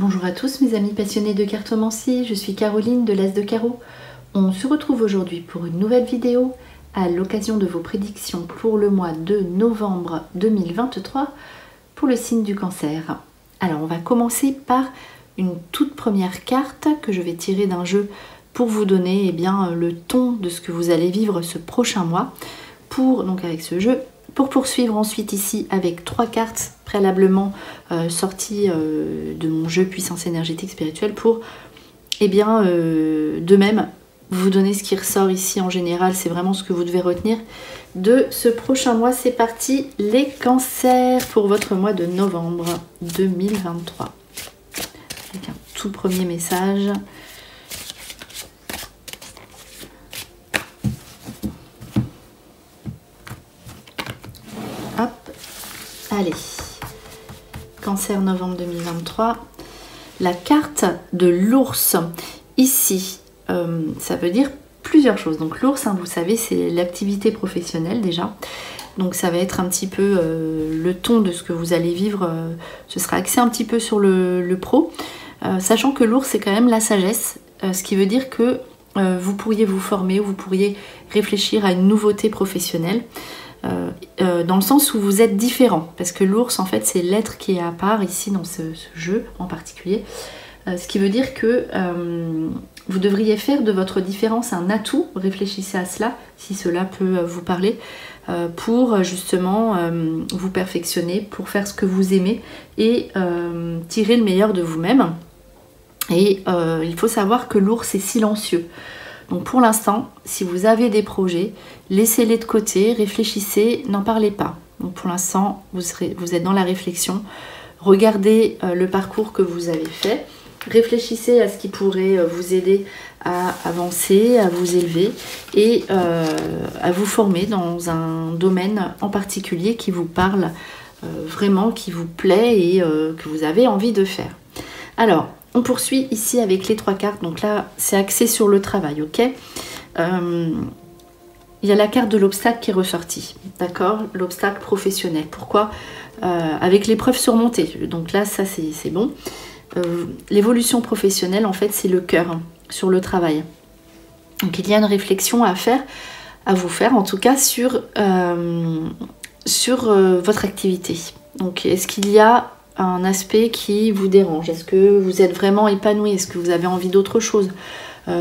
Bonjour à tous mes amis passionnés de cartomancie, je suis Caroline de l'As de Carreau. On se retrouve aujourd'hui pour une nouvelle vidéo à l'occasion de vos prédictions pour le mois de novembre 2023 pour le signe du Cancer. Alors on va commencer par une toute première carte que je vais tirer d'un jeu pour vous donner le ton de ce que vous allez vivre ce prochain mois donc avec ce jeu. Pour poursuivre ensuite ici avec 3 cartes préalablement sorties de mon jeu Puissance énergétique spirituelle pour de même vous donner ce qui ressort ici en général, c'est vraiment ce que vous devez retenir de ce prochain mois. C'est parti les cancers pour votre mois de novembre 2023. Avec un tout premier message. Hop, allez. Cancer novembre 2023. La carte de l'ours. Ici, ça veut dire plusieurs choses. Donc l'ours, vous savez, c'est l'activité professionnelle déjà. Donc ça va être un petit peu le ton de ce que vous allez vivre. Ce sera axé un petit peu sur le pro. Sachant que l'ours, c'est quand même la sagesse. Ce qui veut dire que vous pourriez vous former, vous pourriez réfléchir à une nouveauté professionnelle. Dans le sens où vous êtes différent. Parce que l'ours, en fait, c'est l'être qui est à part ici dans ce jeu en particulier. Ce qui veut dire que vous devriez faire de votre différence un atout. Réfléchissez à cela, si cela peut vous parler, pour justement vous perfectionner, pour faire ce que vous aimez et tirer le meilleur de vous-même. Et il faut savoir que l'ours est silencieux. Donc pour l'instant, si vous avez des projets, laissez-les de côté, réfléchissez, n'en parlez pas. Donc pour l'instant, vous êtes dans la réflexion. Regardez le parcours que vous avez fait. Réfléchissez à ce qui pourrait vous aider à avancer, à vous élever et à vous former dans un domaine en particulier qui vous parle vraiment, qui vous plaît et que vous avez envie de faire. Alors, on poursuit ici avec les 3 cartes. Donc là, c'est axé sur le travail, ok. Il y a la carte de l'obstacle qui est ressortie, d'accord. L'obstacle professionnel. Pourquoi avec l'épreuve surmontée. Donc là, ça, c'est bon. L'évolution professionnelle, en fait, c'est le cœur sur le travail. Donc il y a une réflexion à faire, à vous faire en tout cas sur votre activité. Donc est-ce qu'il y a un aspect qui vous dérange? Est-ce que vous êtes vraiment épanoui? Est-ce que vous avez envie d'autre chose?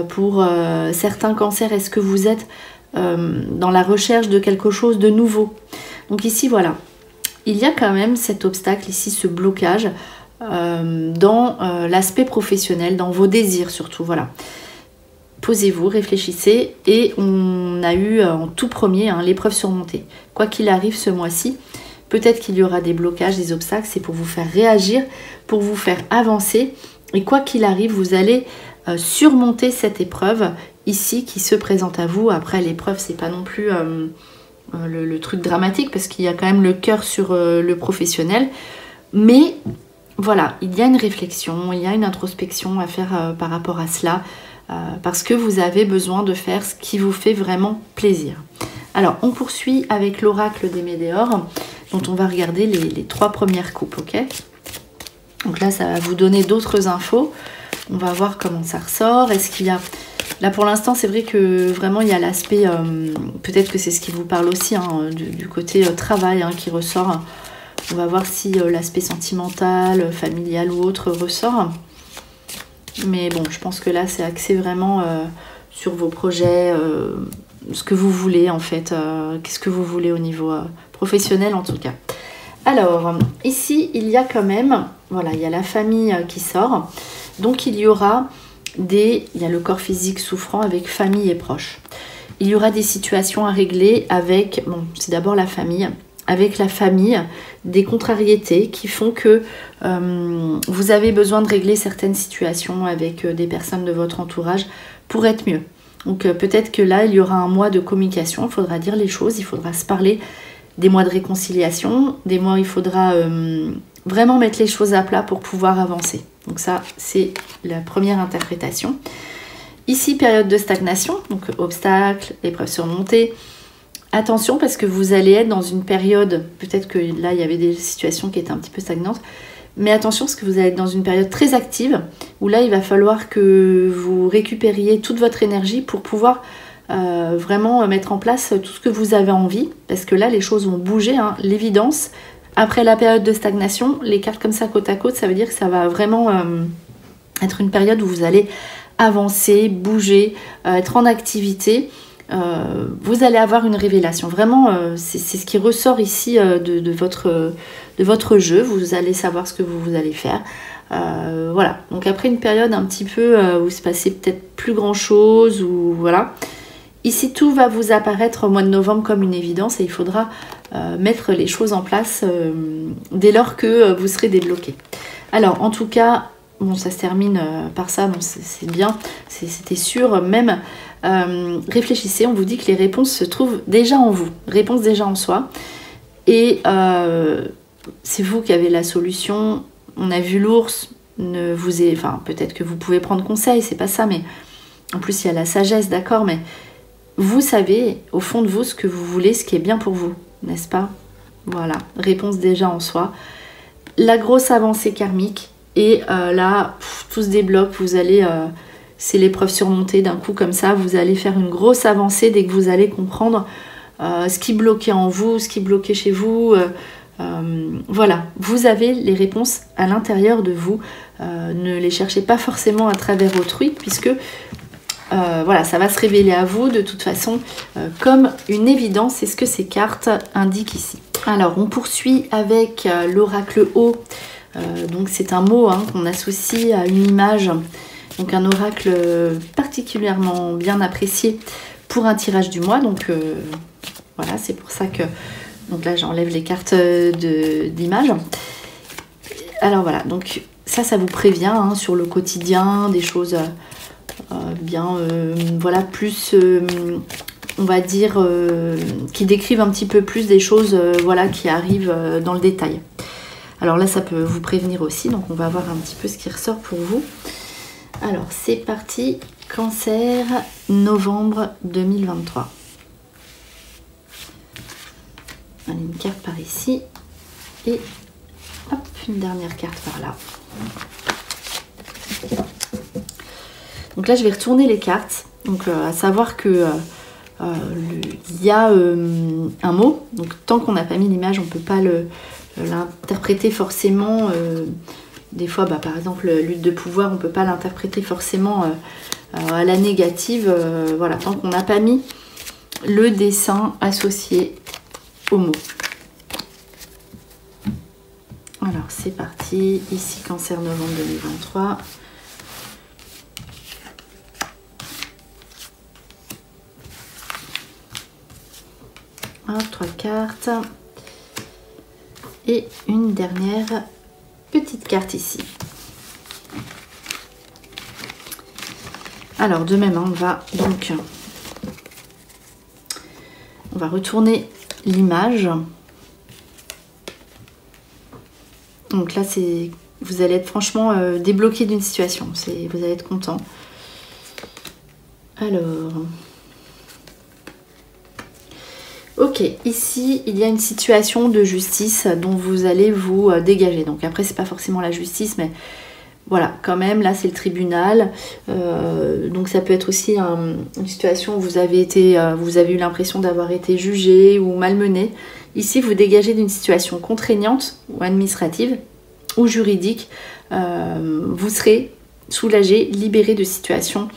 Pour certains cancers, est-ce que vous êtes dans la recherche de quelque chose de nouveau? Donc ici, voilà. Il y a quand même cet obstacle ici, ce blocage dans l'aspect professionnel, dans vos désirs surtout, voilà. Posez-vous, réfléchissez et on a eu en tout premier l'épreuve surmontée. Quoi qu'il arrive ce mois-ci, peut-être qu'il y aura des blocages, des obstacles, c'est pour vous faire réagir, pour vous faire avancer et quoi qu'il arrive, vous allez surmonter cette épreuve ici qui se présente à vous. Après l'épreuve, c'est pas non plus le truc dramatique parce qu'il y a quand même le cœur sur le professionnel, mais voilà, il y a une réflexion, il y a une introspection à faire par rapport à cela, parce que vous avez besoin de faire ce qui vous fait vraiment plaisir. Alors, on poursuit avec l'oracle des Médéors, dont on va regarder les 3 premières coupes, ok? Donc là, ça va vous donner d'autres infos. On va voir comment ça ressort. Est-ce qu'il y a... Là, pour l'instant, c'est vrai que vraiment, il y a l'aspect... peut-être que c'est ce qui vous parle aussi, du côté travail qui ressort. On va voir si l'aspect sentimental, familial ou autre ressort. Mais bon, je pense que là, c'est axé vraiment sur vos projets, ce que vous voulez en fait. Qu'est-ce que vous voulez au niveau professionnel en tout cas. Alors, ici, il y a quand même... Voilà, il y a la famille qui sort. Donc, il y aura il y a le corps physique souffrant avec famille et proches. Il y aura des situations à régler avec... Bon, c'est d'abord la famille. Avec la famille, des contrariétés qui font que vous avez besoin de régler certaines situations avec des personnes de votre entourage pour être mieux. Donc peut-être que là, il y aura un mois de communication, il faudra dire les choses, il faudra se parler, des mois de réconciliation, des mois où il faudra vraiment mettre les choses à plat pour pouvoir avancer. Donc ça, c'est la première interprétation. Ici, période de stagnation, donc obstacles, épreuves surmontées. Attention parce que vous allez être dans une période, peut-être que là il y avait des situations qui étaient un petit peu stagnantes, Mais attention, parce que vous allez être dans une période très active, où là, il va falloir que vous récupériez toute votre énergie pour pouvoir vraiment mettre en place tout ce que vous avez envie. Parce que là, les choses vont bouger, hein. L'évidence, après la période de stagnation, les cartes comme ça côte à côte, ça veut dire que ça va vraiment être une période où vous allez avancer, bouger, être en activité. Vous allez avoir une révélation. Vraiment, c'est ce qui ressort ici de votre jeu. Vous allez savoir ce que vous allez faire. Voilà. Donc après une période un petit peu où il se passait peut-être plus grand-chose, ou voilà. Ici, tout va vous apparaître au mois de novembre comme une évidence et il faudra mettre les choses en place dès lors que vous serez débloqué. Alors, en tout cas, bon, ça se termine par ça, bon, c'est bien, c'était sûr. Même, réfléchissez, on vous dit que les réponses se trouvent déjà en vous, réponses déjà en soi. Et c'est vous qui avez la solution. On a vu l'ours, enfin, peut-être que vous pouvez prendre conseil, c'est pas ça, mais en plus il y a la sagesse, d'accord, mais vous savez au fond de vous ce que vous voulez, ce qui est bien pour vous, n'est-ce pas? Voilà, réponse déjà en soi. La grosse avancée karmique, et là, tout se débloque, vous allez, c'est l'épreuve surmontée d'un coup comme ça, vous allez faire une grosse avancée dès que vous allez comprendre ce qui bloquait en vous, ce qui bloquait chez vous. Voilà, vous avez les réponses à l'intérieur de vous, ne les cherchez pas forcément à travers autrui, puisque voilà, ça va se révéler à vous de toute façon comme une évidence, c'est ce que ces cartes indiquent ici. Alors on poursuit avec l'oracle O, donc c'est un mot qu'on associe à une image, donc un oracle particulièrement bien apprécié pour un tirage du mois, donc voilà, c'est pour ça que, donc là j'enlève les cartes d'image. Alors voilà, donc ça vous prévient sur le quotidien, des choses bien, voilà, plus, on va dire, qui décrivent un petit peu plus des choses, voilà, qui arrivent dans le détail. Alors là, ça peut vous prévenir aussi, donc on va voir un petit peu ce qui ressort pour vous. Alors, c'est parti, Cancer, novembre 2023. Allez, une carte par ici, et hop, une dernière carte par là. Donc là, je vais retourner les cartes. Donc, à savoir que il y a un mot. Donc, tant qu'on n'a pas mis l'image, on ne peut pas l'interpréter forcément. Des fois, par exemple, lutte de pouvoir, on ne peut pas l'interpréter forcément à la négative. Voilà, tant qu'on n'a pas mis le dessin associé au mot. Alors, c'est parti. Ici, Cancer, novembre 2023. Hop, 3 cartes. Et une dernière petite carte ici. Alors, de même, on va retourner l'image. Donc là, vous allez être franchement débloqué d'une situation. Vous allez être content. Alors... Ok, ici, il y a une situation de justice dont vous allez vous dégager. Donc après, c'est pas forcément la justice, mais voilà, quand même, là, c'est le tribunal. Donc ça peut être aussi une situation où vous avez eu l'impression d'avoir été jugé ou malmené. Ici, vous dégagez d'une situation contraignante ou administrative ou juridique. Vous serez soulagé, libéré de situations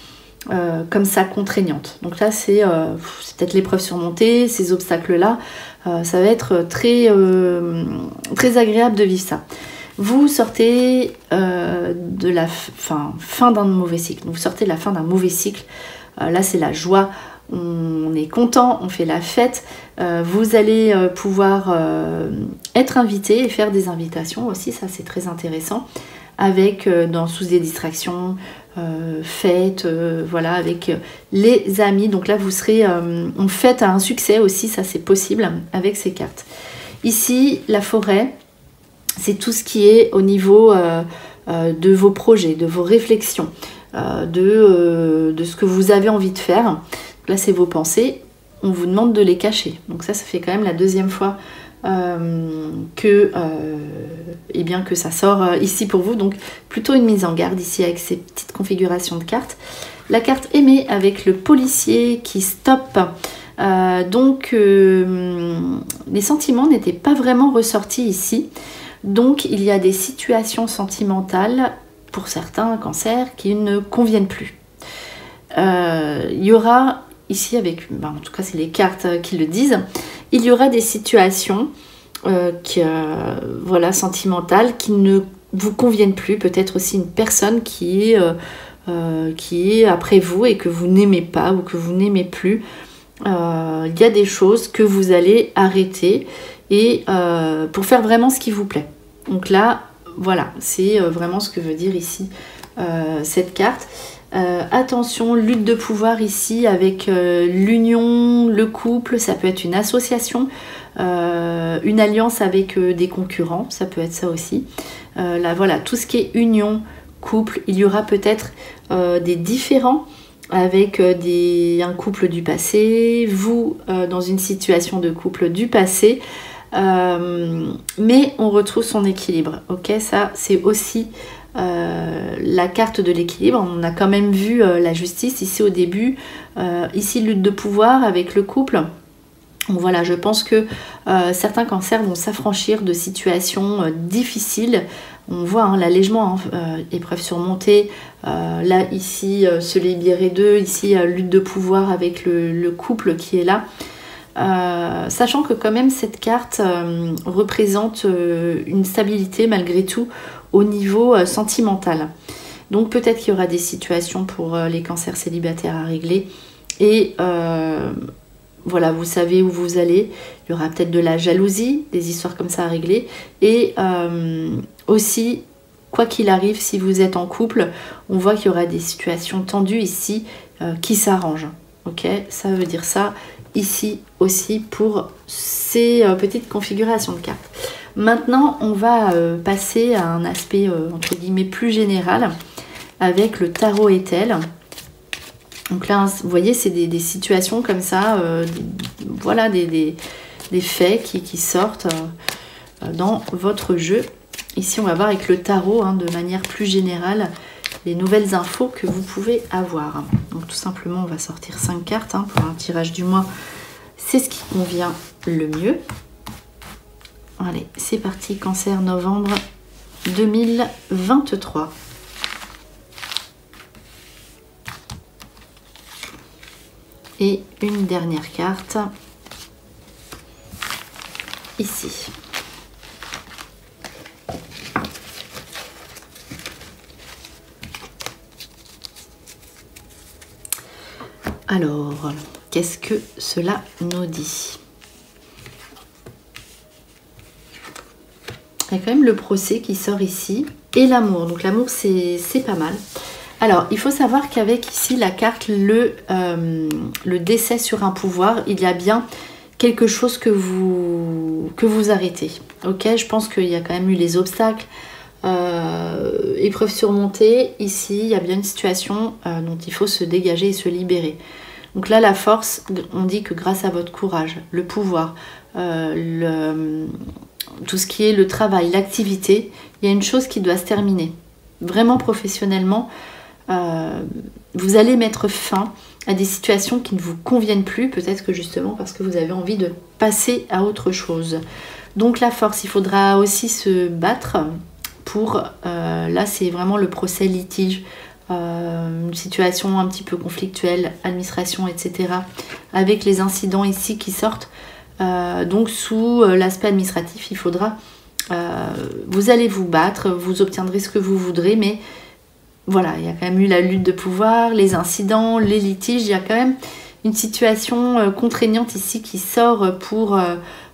comme ça contraignante. Donc là c'est peut-être l'épreuve surmontée, ces obstacles là, ça va être très agréable de vivre ça. Vous sortez de la fin d'un mauvais cycle. Vous sortez de la fin d'un mauvais cycle. Là c'est la joie, on est content, on fait la fête. Vous allez pouvoir être invité et faire des invitations aussi, ça c'est très intéressant, avec sous des distractions, fêtes, voilà, avec les amis. Donc là vous serez en fête à un succès aussi, ça c'est possible avec ces cartes. Ici la forêt, c'est tout ce qui est au niveau de vos projets, de vos réflexions, de ce que vous avez envie de faire. Là c'est vos pensées, on vous demande de les cacher. Donc ça fait quand même la deuxième fois eh bien que ça sort ici pour vous. Donc plutôt une mise en garde ici avec ces petites configurations de cartes. La carte aimée avec le policier qui stoppe. Les sentiments n'étaient pas vraiment ressortis ici. Donc il y a des situations sentimentales pour certains cancers qui ne conviennent plus. Il y aura ici avec, en tout cas c'est les cartes qui le disent, il y aura des situations sentimentales qui ne vous conviennent plus. Peut-être aussi une personne qui est après vous et que vous n'aimez pas ou que vous n'aimez plus. Il y a des choses que vous allez arrêter et pour faire vraiment ce qui vous plaît. Donc là, voilà, c'est vraiment ce que veut dire ici cette carte. Attention, lutte de pouvoir ici avec l'union, le couple, ça peut être une association, une alliance avec des concurrents, ça peut être ça aussi. Là, voilà, tout ce qui est union, couple, il y aura peut-être des différends avec un couple du passé, vous dans une situation de couple du passé, mais on retrouve son équilibre, ok? Ça c'est aussi la carte de l'équilibre. On a quand même vu la justice ici au début, ici lutte de pouvoir avec le couple. Donc voilà, je pense que certains cancers vont s'affranchir de situations difficiles. On voit l'allègement, épreuve surmontée, là ici se libérer d'eux, ici lutte de pouvoir avec le couple qui est là. Sachant que quand même cette carte représente une stabilité malgré tout au niveau sentimental. Donc peut-être qu'il y aura des situations pour les cancers célibataires à régler et voilà, vous savez où vous allez. Il y aura peut-être de la jalousie, des histoires comme ça à régler. Et aussi, quoi qu'il arrive, si vous êtes en couple, on voit qu'il y aura des situations tendues ici qui s'arrangent. Ok, ça veut dire ça ici aussi pour ces petites configurations de cartes. Maintenant, on va passer à un aspect entre guillemets plus général avec le tarot Ethel. Donc là, vous voyez, c'est des situations comme ça, voilà, des faits qui sortent dans votre jeu. Ici, on va voir avec le tarot, de manière plus générale, les nouvelles infos que vous pouvez avoir. Donc tout simplement, on va sortir 5 cartes pour un tirage du mois. C'est ce qui convient le mieux. Allez, c'est parti, Cancer, novembre 2023. Et une dernière carte, ici. Alors, qu'est-ce que cela nous dit? Il y a quand même le procès qui sort ici et l'amour. Donc l'amour, c'est pas mal. Alors, il faut savoir qu'avec ici la carte, le décès sur un pouvoir, il y a bien quelque chose que vous arrêtez. Ok, je pense qu'il y a quand même eu les obstacles, épreuves surmontées. Ici, il y a bien une situation dont il faut se dégager et se libérer. Donc là, la force, on dit que grâce à votre courage, le pouvoir, tout ce qui est le travail, l'activité, il y a une chose qui doit se terminer. Vraiment professionnellement, vous allez mettre fin à des situations qui ne vous conviennent plus, peut-être que justement parce que vous avez envie de passer à autre chose. Donc la force, il faudra aussi se battre pour, là c'est vraiment le procès litige, une situation un petit peu conflictuelle, administration, etc. Avec les incidents ici qui sortent. Donc sous l'aspect administratif, il faudra, vous allez vous battre, vous obtiendrez ce que vous voudrez, mais voilà, il y a quand même eu la lutte de pouvoir, les incidents, les litiges, il y a quand même une situation contraignante ici qui sort pour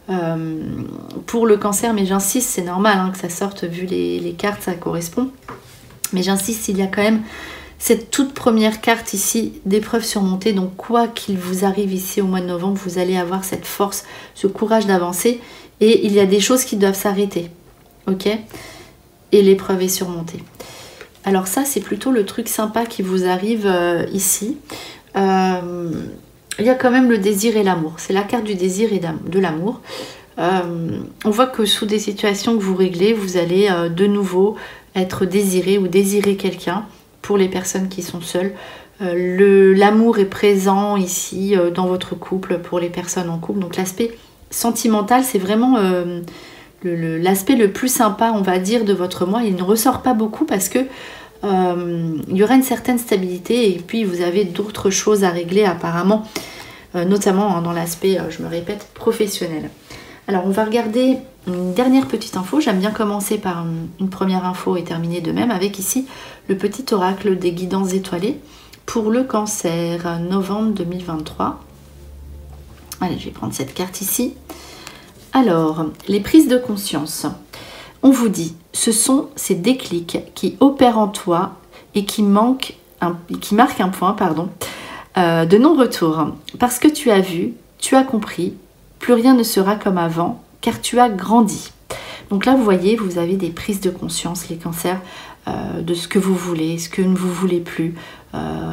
le cancer, mais j'insiste, c'est normal que ça sorte vu les cartes, ça correspond. Mais j'insiste, il y a quand même cette toute première carte ici d'épreuve surmontée, donc quoi qu'il vous arrive ici au mois de novembre, vous allez avoir cette force, ce courage d'avancer, et il y a des choses qui doivent s'arrêter, ok? Et l'épreuve est surmontée. Alors ça, c'est plutôt le truc sympa qui vous arrive ici. Il y a quand même le désir et l'amour. C'est la carte du désir et de l'amour. On voit que sous des situations que vous réglez, vous allez de nouveau être désiré ou désirer quelqu'un pour les personnes qui sont seules. L'amour est présent ici dans votre couple pour les personnes en couple. Donc l'aspect sentimental, c'est vraiment l'aspect le plus sympa, on va dire, de votre mois. Il ne ressort pas beaucoup parce que il y aura une certaine stabilité et puis vous avez d'autres choses à régler apparemment, notamment dans l'aspect, je me répète, professionnel. Alors on va regarder une dernière petite info. J'aime bien commencer par une première info et terminer de même avec ici le petit oracle des guidances étoilées pour le cancer, novembre 2023. Allez, je vais prendre cette carte ici. Alors, les prises de conscience. On vous dit, ce sont ces déclics qui opèrent en toi et qui marquent un point, de non-retour. Parce que tu as vu, tu as compris, plus rien ne sera comme avant, car tu as grandi. Donc là, vous voyez, vous avez des prises de conscience, les cancers, de ce que vous voulez, ce que ne vous voulez plus.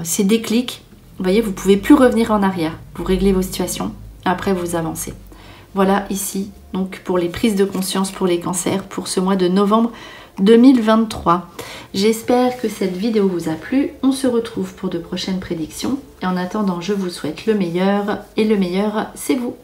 Ces déclics, vous voyez, vous ne pouvez plus revenir en arrière. Vous réglez vos situations, après vous avancez. Voilà ici, donc pour les prises de conscience pour les cancers, pour ce mois de novembre 2023. J'espère que cette vidéo vous a plu. On se retrouve pour de prochaines prédictions. Et en attendant, je vous souhaite le meilleur. Et le meilleur, c'est vous.